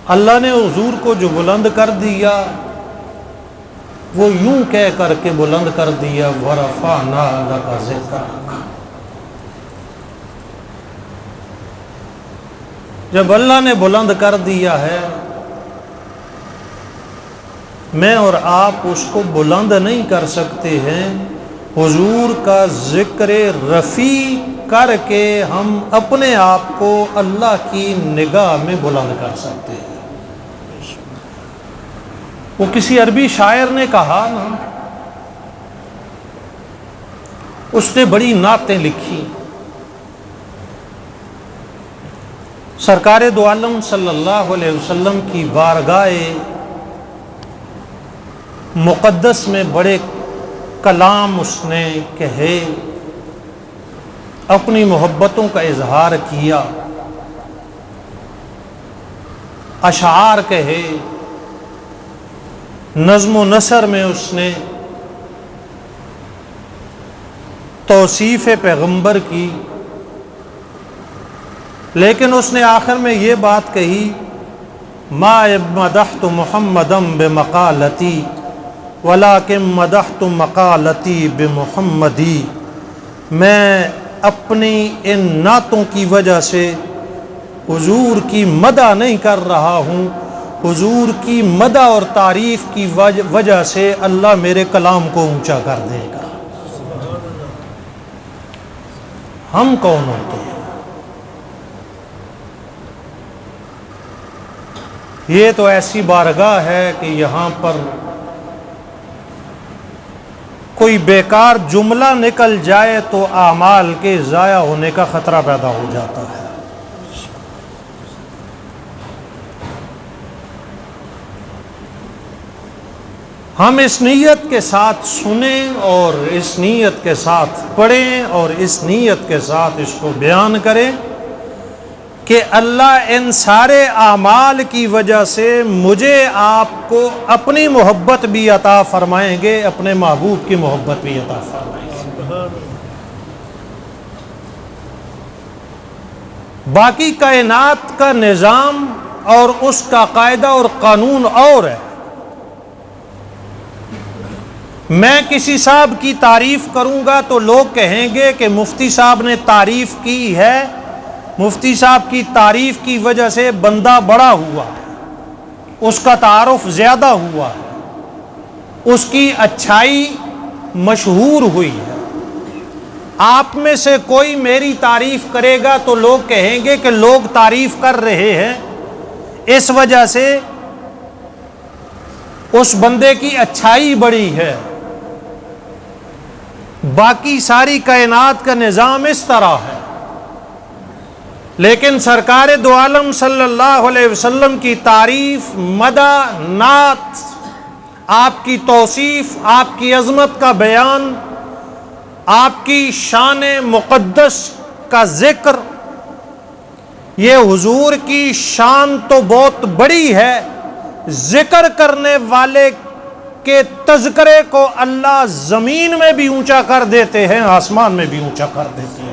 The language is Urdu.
اللہ نے حضور کو جو بلند کر دیا وہ یوں کہہ کر کے بلند کر دیا وَرَفَعْنَا لَكَ ذِكْرَكَ۔ جب اللہ نے بلند کر دیا ہے، میں اور آپ اس کو بلند نہیں کر سکتے ہیں، حضور کا ذکر رفیع کر کے ہم اپنے آپ کو اللہ کی نگاہ میں بلند کر سکتے ہیں۔ وہ کسی عربی شاعر نے کہا نا، اس نے بڑی نعتیں لکھی، سرکار دو عالم صلی اللہ علیہ وسلم کی بارگاہ مقدس میں بڑے کلام اس نے کہے، اپنی محبتوں کا اظہار کیا، اشعار کہے، نظم و نثر میں اس نے توصیف پیغمبر کی، لیکن اس نے آخر میں یہ بات کہی، ما مدحت محمدا بمقالتی ولکن مدحت مقالتی بمحمدی۔ میں اپنی ان نعتوں کی وجہ سے حضور کی مدح نہیں کر رہا ہوں، حضور کی مدح اور تعریف کی وجہ سے اللہ میرے کلام کو اونچا کر دے گا۔ ہم کون ہوتے ہیں؟ یہ تو ایسی بارگاہ ہے کہ یہاں پر کوئی بیکار جملہ نکل جائے تو اعمال کے ضائع ہونے کا خطرہ پیدا ہو جاتا ہے۔ ہم اس نیت کے ساتھ سنیں اور اس نیت کے ساتھ پڑھیں اور اس نیت کے ساتھ اس کو بیان کریں کہ اللہ ان سارے اعمال کی وجہ سے مجھے آپ کو اپنی محبت بھی عطا فرمائیں گے، اپنے محبوب کی محبت بھی عطا فرمائیں گے۔ باقی کائنات کا نظام اور اس کا قاعدہ اور قانون اور ہے۔ میں کسی صاحب کی تعریف کروں گا تو لوگ کہیں گے کہ مفتی صاحب نے تعریف کی ہے، مفتی صاحب کی تعریف کی وجہ سے بندہ بڑا ہوا، اس کا تعارف زیادہ ہوا، اس کی اچھائی مشہور ہوئی ہے۔ آپ میں سے کوئی میری تعریف کرے گا تو لوگ کہیں گے کہ لوگ تعریف کر رہے ہیں، اس وجہ سے اس بندے کی اچھائی بڑی ہے۔ باقی ساری کائنات کا نظام اس طرح ہے، لیکن سرکار دو عالم صلی اللہ علیہ وسلم کی تعریف، مدح، نعت، آپ کی توصیف، آپ کی عظمت کا بیان، آپ کی شان مقدس کا ذکر، یہ حضور کی شان تو بہت بڑی ہے، ذکر کرنے والے کے تذکرے کو اللہ زمین میں بھی اونچا کر دیتے ہیں، آسمان میں بھی اونچا کر دیتے ہیں۔